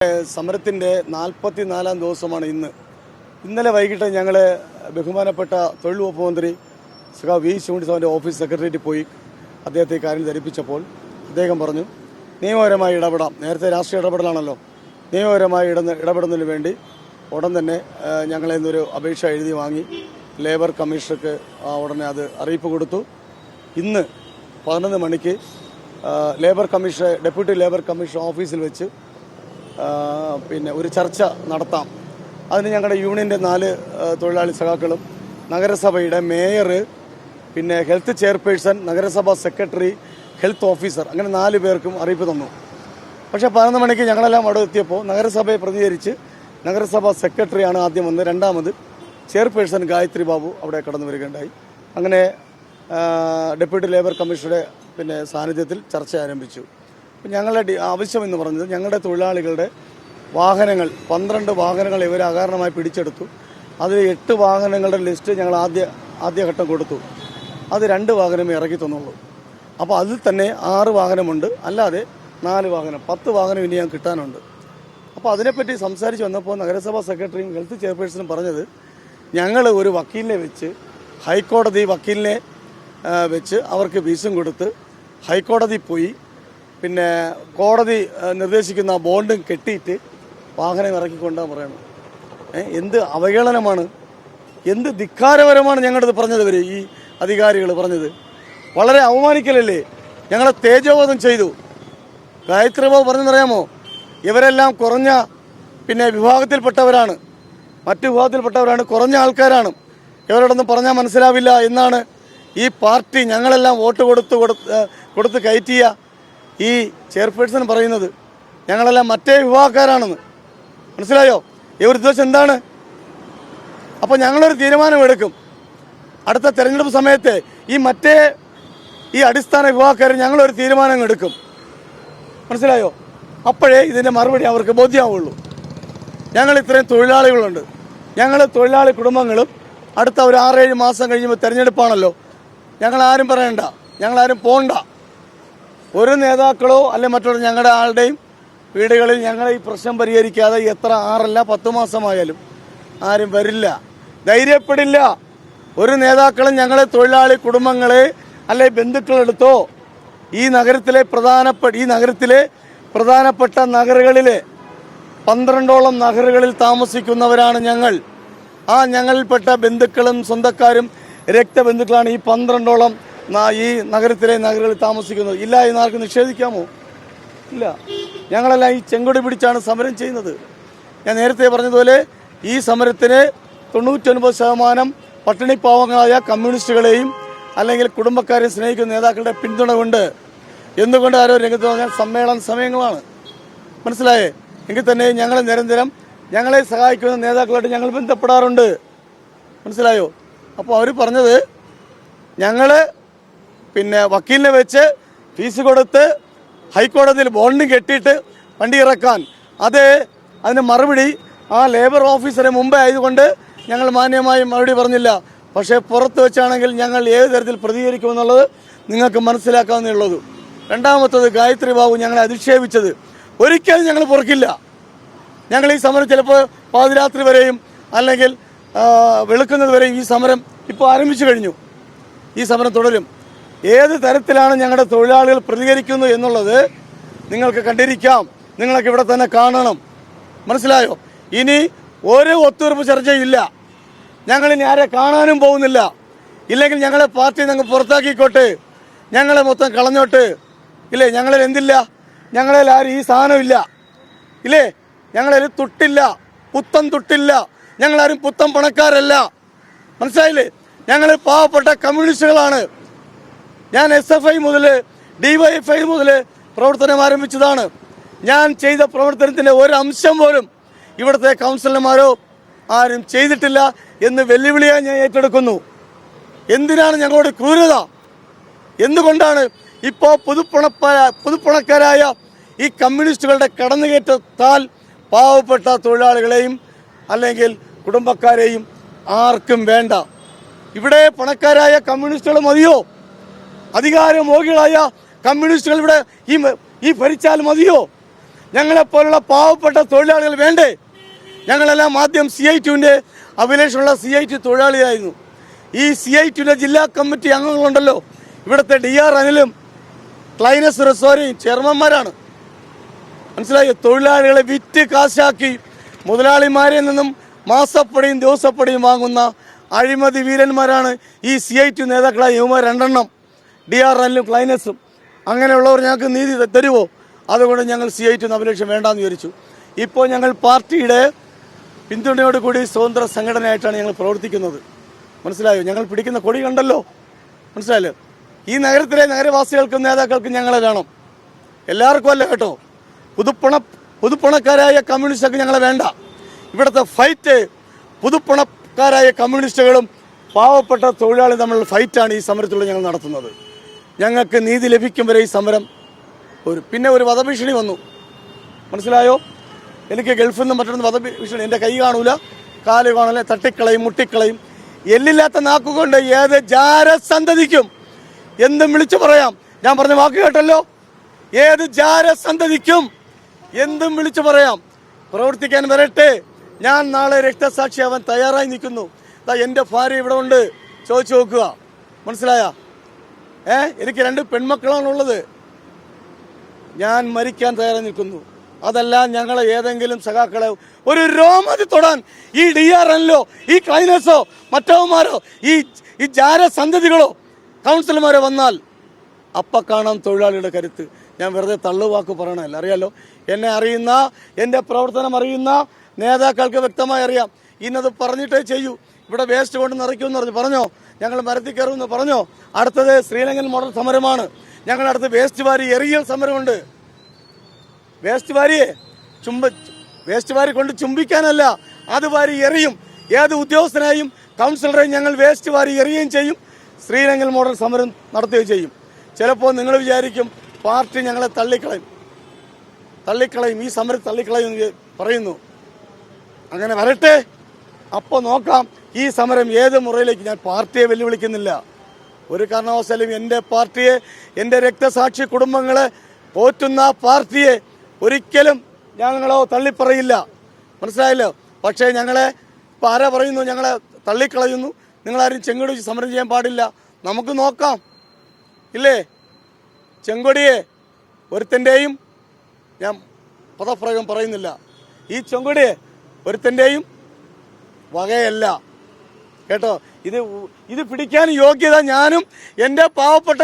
സമരത്തിൻ്റെ 44-ാം ദിവസമാണ് ഇന്ന്. ഇന്നലെ വൈകിട്ട് ഞങ്ങൾ ബഹുമാനപ്പെട്ട തൊഴിൽ വകുപ്പ് മന്ത്രി വി ശിവൻകുട്ടിയുടെ ഓഫീസ് സെക്രട്ടേറിയറ്റിൽ പോയി അദ്ദേഹത്തെ കാര്യം ധരിപ്പിച്ചപ്പോൾ അദ്ദേഹം പറഞ്ഞു നിയമപരമായി ഇടപെടാം. നേരത്തെ രാഷ്ട്രീയ ഇടപെടലാണല്ലോ, നിയമപരമായി ഇടപെടുന്നതിന് വേണ്ടി ഉടൻ തന്നെ ഞങ്ങളെ ഇന്നൊരു അപേക്ഷ എഴുതി വാങ്ങി ലേബർ കമ്മീഷണർക്ക് ഉടനെ അത് അറിയിപ്പ് കൊടുത്തു. ഇന്ന് 11 മണിക്ക് ഡെപ്യൂട്ടി ലേബർ കമ്മീഷണർ ഓഫീസിൽ വെച്ച് ഒരു ചർച്ച നടത്താം. അതിന് ഞങ്ങളുടെ യൂണിയൻ്റെ 4 തൊഴിലാളി സഖാക്കളും നഗരസഭയുടെ മേയർ, ഹെൽത്ത് ചെയർപേഴ്സൺ, നഗരസഭാ സെക്രട്ടറി, ഹെൽത്ത് ഓഫീസർ, അങ്ങനെ 4 പേർക്കും അറിയിപ്പ് തന്നു. പക്ഷേ 11 മണിക്ക് ഞങ്ങളെല്ലാം അവിടെ എത്തിയപ്പോൾ നഗരസഭയെ പ്രതികരിച്ച് നഗരസഭാ സെക്രട്ടറിയാണ് ആദ്യം വന്ന്, രണ്ടാമത് ചെയർപേഴ്സൺ ഗായത്രി ബാബു അവിടെ കടന്നു വരികയുണ്ടായി. അങ്ങനെ ഡെപ്യൂട്ടി ലേബർ കമ്മീഷണറുടെ സാന്നിധ്യത്തിൽ ചർച്ച ആരംഭിച്ചു. ഞങ്ങളുടെ ആവശ്യം എന്ന് പറഞ്ഞത് ഞങ്ങളുടെ തൊഴിലാളികളുടെ വാഹനങ്ങൾ 12 വാഹനങ്ങൾ ഇവർ അകാരണമായി പിടിച്ചെടുത്തു. അതിൽ 8 വാഹനങ്ങളുടെ ലിസ്റ്റ് ഞങ്ങൾ ആദ്യഘട്ടം കൊടുത്തു. അത് 2 വാഹനമേ ഇറക്കി തന്നുള്ളൂ. അപ്പോൾ അതിൽ തന്നെ 6 വാഹനമുണ്ട്, അല്ലാതെ 4 വാഹനം, 10 വാഹനം ഇനി ഞാൻ കിട്ടാനുണ്ട്. അപ്പോൾ അതിനെപ്പറ്റി സംസാരിച്ച് വന്നപ്പോൾ നഗരസഭാ സെക്രട്ടറിയും ഹെൽത്ത് ചെയർപേഴ്സണും പറഞ്ഞത് ഞങ്ങൾ ഒരു വക്കീലിനെ വെച്ച് ഹൈക്കോടതി വക്കീലിനെ വെച്ച് അവർക്ക് ഫീസും കൊടുത്ത് ഹൈക്കോടതി പോയി കോടതി നിർദ്ദേശിക്കുന്ന ബോണ്ടും കെട്ടിയിട്ട് വാഹനം ഇറക്കിക്കൊണ്ടാണ് പറയണം. എന്ത് അവഹേളനമാണ്, എന്ത് ധിക്കാരപരമാണ് ഞങ്ങളത് പറഞ്ഞത്. ഈ അധികാരികൾ പറഞ്ഞത് വളരെ അവമാനിക്കലല്ലേ. ഞങ്ങളെ തേജോവധം ചെയ്തു. ഗായത്രി ബാബു പറഞ്ഞെന്നറിയാമോ, ഇവരെല്ലാം കുറഞ്ഞ വിഭാഗത്തിൽപ്പെട്ടവരാണ്, മറ്റു വിഭാഗത്തിൽപ്പെട്ടവരാണ്, കുറഞ്ഞ ആൾക്കാരാണ്, ഇവരോടൊന്നും പറഞ്ഞാൽ മനസ്സിലാവില്ല എന്നാണ് ഈ പാർട്ടി ഞങ്ങളെല്ലാം വോട്ട് കൊടുത്ത് കയറ്റിയ ഈ ചെയർപേഴ്സൺ പറയുന്നത്. ഞങ്ങളെല്ലാം മറ്റേ വിഭാഗക്കാരാണെന്ന് മനസ്സിലായോ? ഇവർ ഉദ്ദേശം എന്താണ്? അപ്പോൾ ഞങ്ങളൊരു തീരുമാനമെടുക്കും. അടുത്ത തെരഞ്ഞെടുപ്പ് സമയത്ത് ഈ അടിസ്ഥാന വിഭാഗക്കാർ ഞങ്ങളൊരു തീരുമാനം എടുക്കും. മനസ്സിലായോ? അപ്പോഴേ ഇതിൻ്റെ മറുപടി അവർക്ക് ബോധ്യമാവുള്ളൂ. ഞങ്ങൾ ഇത്രയും തൊഴിലാളികളുണ്ട്, ഞങ്ങൾ തൊഴിലാളി കുടുംബങ്ങളും അടുത്ത ഒരു 6-7 മാസം കഴിയുമ്പോൾ തെരഞ്ഞെടുപ്പാണല്ലോ. ഞങ്ങളാരും പറയണ്ട, ഞങ്ങളാരും പോണ്ട. ഒരു നേതാക്കളോ അല്ലെ മറ്റുള്ള ഞങ്ങളുടെ ആളുടെയും വീടുകളിൽ ഞങ്ങൾ ഈ പ്രശ്നം പരിഹരിക്കാതെ എത്ര 6 അല്ല 10 മാസമായാലും ആരും വരില്ല, ധൈര്യപ്പെടില്ല. ഒരു നേതാക്കളും ഞങ്ങളെ തൊഴിലാളി കുടുംബങ്ങളെ അല്ലെ ബന്ധുക്കളെടുത്തോ ഈ നഗരത്തിലെ പ്രധാനപ്പെട്ട നഗരങ്ങളിലെ 12ഓളം നഗരങ്ങളിൽ താമസിക്കുന്നവരാണ് ഞങ്ങൾ. ഞങ്ങളിൽപ്പെട്ട ബന്ധുക്കളും സ്വന്തക്കാരും രക്തബന്ധുക്കളാണ് ഈ 12ഓളം ഈ നഗരങ്ങളിൽ താമസിക്കുന്നത്. ഇല്ല എന്ന് ആർക്കും നിഷേധിക്കാമോ? ഇല്ല. ഞങ്ങളെല്ലാം ഈ ചെങ്കൊടി പിടിച്ചാണ് സമരം ചെയ്യുന്നത്. ഞാൻ നേരത്തെ പറഞ്ഞതുപോലെ ഈ സമരത്തിന് 99% പട്ടിണിപ്പാവങ്ങളായ കമ്മ്യൂണിസ്റ്റുകളെയും അല്ലെങ്കിൽ കുടുംബക്കാരെയും സ്നേഹിക്കുന്ന നേതാക്കളുടെ പിന്തുണ കൊണ്ട്. എന്തുകൊണ്ട് ആരോ രംഗത്ത് പറഞ്ഞാൽ സമ്മേളന സമയങ്ങളാണ്, മനസ്സിലായേ? എങ്കിൽ തന്നെ ഞങ്ങൾ നിരന്തരം ഞങ്ങളെ സഹായിക്കുന്ന നേതാക്കളായിട്ട് ഞങ്ങൾ ബന്ധപ്പെടാറുണ്ട്, മനസ്സിലായോ? അപ്പോൾ അവർ പറഞ്ഞത് ഞങ്ങൾ വക്കീലിനെ വെച്ച് ഫീസ് കൊടുത്ത് ഹൈക്കോടതിയിൽ ബോണ്ടും കെട്ടിയിട്ട് വണ്ടി ഇറക്കാൻ, അതിന് മറുപടി ലേബർ ഓഫീസറെ മുമ്പേ ആയതുകൊണ്ട് ഞങ്ങൾ മാന്യമായി മറുപടി പറഞ്ഞില്ല. പക്ഷേ പുറത്ത് വെച്ചാണെങ്കിൽ ഞങ്ങൾ ഏത് തരത്തിൽ പ്രതികരിക്കുമെന്നുള്ളത് നിങ്ങൾക്ക് മനസ്സിലാക്കാവുന്നേ ഉള്ളൂ. രണ്ടാമത്തത്, ഗായത്രി ബാബു ഞങ്ങളെ അധിക്ഷേപിച്ചത് ഒരിക്കലും ഞങ്ങൾ പൊറുക്കില്ല. ഞങ്ങൾ ഈ സമരം ചിലപ്പോൾ പാതിരാത്രി വരെയും അല്ലെങ്കിൽ വെളുക്കുന്നത് വരെയും ഈ സമരം ഇപ്പോൾ ആരംഭിച്ചു കഴിഞ്ഞു. ഈ സമരം തുടരും. ഏത് തരത്തിലാണ് ഞങ്ങളുടെ തൊഴിലാളികൾ പ്രതികരിക്കുന്നത് എന്നുള്ളത് നിങ്ങൾക്ക് കണ്ടിരിക്കാം, നിങ്ങളൊക്കെ ഇവിടെ തന്നെ കാണണം, മനസ്സിലായോ? ഇനി ഒരു ഒത്തുതീർപ്പ് ചർച്ചയില്ല. ഞങ്ങളിനി ആരെ കാണാനും പോകുന്നില്ല. ഇല്ലെങ്കിൽ ഞങ്ങളെ പാർട്ടി ഞങ്ങൾ പുറത്താക്കിക്കോട്ടെ, ഞങ്ങളെ മൊത്തം കളഞ്ഞോട്ട്. ഇല്ലേ, ഞങ്ങളിൽ എന്തില്ല? ഞങ്ങളിൽ ആരും ഈ സാധനമില്ല, ഇല്ലേ? ഞങ്ങളിൽ തുട്ടില്ല, പുത്തൻ തുട്ടില്ല. ഞങ്ങളാരും പുത്തൻ പണക്കാരല്ല, മനസ്സിലായില്ലേ? ഞങ്ങൾ പാവപ്പെട്ട കമ്മ്യൂണിസ്റ്റുകളാണ്. ഞാൻ SFI മുതൽ DYFI മുതൽ പ്രവർത്തനം ആരംഭിച്ചതാണ്. ഞാൻ ചെയ്ത പ്രവർത്തനത്തിൻ്റെ ഒരു അംശം പോലും ഇവിടുത്തെ കൗൺസിലർമാരോ ആരും ചെയ്തിട്ടില്ല എന്ന് വെല്ലുവിളിയായി ഞാൻ ഏറ്റെടുക്കുന്നു. എന്തിനാണ് ഞങ്ങളോട് ക്രൂരത? എന്തുകൊണ്ടാണ് ഇപ്പോൾ പുതുപ്പണക്കാരായ ഈ കമ്മ്യൂണിസ്റ്റുകളുടെ കടന്നുകയറ്റത്താൽ പാവപ്പെട്ട തൊഴിലാളികളെയും അല്ലെങ്കിൽ കുടുംബക്കാരെയും ആർക്കും വേണ്ട? ഇവിടെ പണക്കാരായ കമ്മ്യൂണിസ്റ്റുകൾ മതിയോ? അധികാരമോഹികളായ കമ്മ്യൂണിസ്റ്റുകൾ ഇവിടെ ഈ ഭരിച്ചാൽ മതിയോ? ഞങ്ങളെപ്പോലുള്ള പാവപ്പെട്ട തൊഴിലാളികൾ വേണ്ടേ? ഞങ്ങളെല്ലാം ആദ്യം CI2-ന്റെ അഭിലേഷമുള്ള CI2 തൊഴിലാളിയായിരുന്നു. ഈ CI2-ന്റെ ജില്ലാ കമ്മിറ്റി അംഗങ്ങളുണ്ടല്ലോ, ഇവിടുത്തെ DR അനിലും ക്ലൈനസ് റിസോറിയും ചെയർമാന്മാരാണ്. മനസ്സിലായോ? തൊഴിലാളികളെ വിറ്റ് കാശാക്കി മുതലാളിമാരിൽ നിന്നും മാസപ്പടിയും ദിവസപ്പടിയും വാങ്ങുന്ന അഴിമതി വീരന്മാരാണ് ഈ CI2 നേതാക്കളായ യുവമാർ രണ്ടെണ്ണം, DR അനിലും ക്ലൈനസും. അങ്ങനെയുള്ളവർ ഞങ്ങൾക്ക് നീതി തരുമോ? അതുകൊണ്ട് ഞങ്ങൾ CI2 അഭിലേഷം വേണ്ടാന്ന് വിചാരിച്ചു. ഇപ്പോൾ ഞങ്ങൾ പാർട്ടിയുടെ പിന്തുണയോട് കൂടി സ്വതന്ത്ര സംഘടനയായിട്ടാണ് ഞങ്ങൾ പ്രവർത്തിക്കുന്നത്. മനസ്സിലായോ? ഞങ്ങൾ പിടിക്കുന്ന കൊടി കണ്ടല്ലോ, മനസ്സിലായല്ലോ? ഈ നഗരത്തിലെ നഗരവാസികൾക്കും നേതാക്കൾക്കും ഞങ്ങളെ വേണം, എല്ലാവർക്കും അല്ല കേട്ടോ. പുതുപ്പണക്കാരായ കമ്മ്യൂണിസ്റ്റൊക്കെ ഞങ്ങളെ വേണ്ട. ഇവിടുത്തെ ഫൈറ്റ് പുതുപ്പണക്കാരായ കമ്മ്യൂണിസ്റ്റുകളും പാവപ്പെട്ട തൊഴിലാളി തമ്മിലുള്ള ഫൈറ്റാണ് ഈ സമരത്തിലൂടെ ഞങ്ങൾ നടത്തുന്നത്. ഞങ്ങൾക്ക് നീതി ലഭിക്കും വരെ ഈ സമരം പിന്നെ ഒരു വധഭീഷണി വന്നു, മനസ്സിലായോ? എനിക്ക് ഗൾഫിൽ നിന്ന് മറ്റൊന്ന് വധഭീഷണി. എൻ്റെ കൈ കാണൂല, കാല് കാണൂല, തട്ടിക്കളയും മുട്ടിക്കളയും. എല്ലില്ലാത്ത നാക്കുകൊണ്ട് ഏത് ജാരസന്തതിക്കും എന്തും വിളിച്ചു പറയാം. ഞാൻ പറഞ്ഞ വാക്ക് കേട്ടല്ലോ, ഏത് ജാരസന്തതിക്കും എന്തും വിളിച്ചു പറയാം. പ്രവർത്തിക്കാൻ വരട്ടെ. ഞാൻ നാളെ രക്തസാക്ഷിയാവാൻ തയ്യാറായി നിൽക്കുന്നു. എൻ്റെ ഭാര്യ ഇവിടെ ഉണ്ട്, ചോദിച്ചു നോക്കുക, മനസ്സിലായ? എനിക്ക് 2 പെൺമക്കളാണുള്ളത്. ഞാൻ മരിക്കാൻ തയ്യാറായി നിൽക്കുന്നു. അതല്ല, ഞങ്ങളെ ഏതെങ്കിലും സഖാക്കളെ ഒരു രോമതി തൊടാൻ ഈ DR അനിലോ ഈ ക്ലൈനസോ മറ്റവന്മാരോ ഈ ജാരസന്തതികളോ കൗൺസിലർമാരോ വന്നാൽ അപ്പം കാണാം തൊഴിലാളിയുടെ കരുത്ത്. ഞാൻ വെറുതെ തള്ളുവാക്ക് പറയണമല്ല, അറിയാലോ? എന്നെ അറിയുന്ന, എൻ്റെ പ്രവർത്തനം അറിയുന്ന നേതാക്കൾക്ക് വ്യക്തമായി അറിയാം. ഇന്നത് പറഞ്ഞിട്ടേ ചെയ്യൂ. ഇവിടെ വേസ്റ്റ് കൊണ്ട് നിറയ്ക്കുമെന്ന് പറഞ്ഞോ, ഞങ്ങൾ മരത്തിൽ കയറുമെന്ന് പറഞ്ഞോ. അടുത്തത് ശ്രീലങ്കൻ മോഡൽ സമരമാണ്. ഞങ്ങളുടെ അടുത്ത് വേസ്റ്റ് വാരി എറിയൽ സമരമുണ്ട്. വേസ്റ്റ് വാരി കൊണ്ട് ചുംബിക്കാനല്ല, അത് വാരി എറിയും. ഏത് ഉദ്യോഗസ്ഥനെയും കൗൺസിലറെയും ഞങ്ങൾ വേസ്റ്റ് വാരി എറിയുകയും ചെയ്യും, ശ്രീലങ്കൻ മോഡൽ സമരം നടത്തുകയും ചെയ്യും. ചിലപ്പോൾ നിങ്ങൾ വിചാരിക്കും പാർട്ടി ഞങ്ങളെ തള്ളിക്കളയും, ഈ സമരം തള്ളിക്കളയും പറയുന്നു. അങ്ങനെ വരട്ടെ, അപ്പോൾ നോക്കാം ഈ സമരം ഏത് മുറയിലേക്ക്. ഞാൻ പാർട്ടിയെ വെല്ലുവിളിക്കുന്നില്ല ഒരു കാരണവശാലും. എൻ്റെ പാർട്ടിയെ, എൻ്റെ രക്തസാക്ഷി കുടുംബങ്ങളെ പോറ്റുന്ന പാർട്ടിയെ ഒരിക്കലും ഞങ്ങളോ തള്ളിപ്പറയില്ല, മനസ്സിലായല്ലോ? പക്ഷേ ഞങ്ങളെ ഇപ്പം ആരാ പറയുന്നു ഞങ്ങളെ തള്ളിക്കളയുന്നു, നിങ്ങളാരും ചെങ്കൊടി വെച്ച് സമരം ചെയ്യാൻ പാടില്ല. നമുക്ക് നോക്കാം, ഇല്ലേ? ചെങ്കൊടിയെ ഒരുത്തൻ്റെയും, ഞാൻ പദപ്രയോഗം പറയുന്നില്ല, ഈ ചെങ്കൊടിയെ ഒരുത്തൻ്റെയും വകയല്ല കേട്ടോ. ഇത് പിടിക്കാൻ യോഗ്യത ഞാനും എൻ്റെ പാവപ്പെട്ട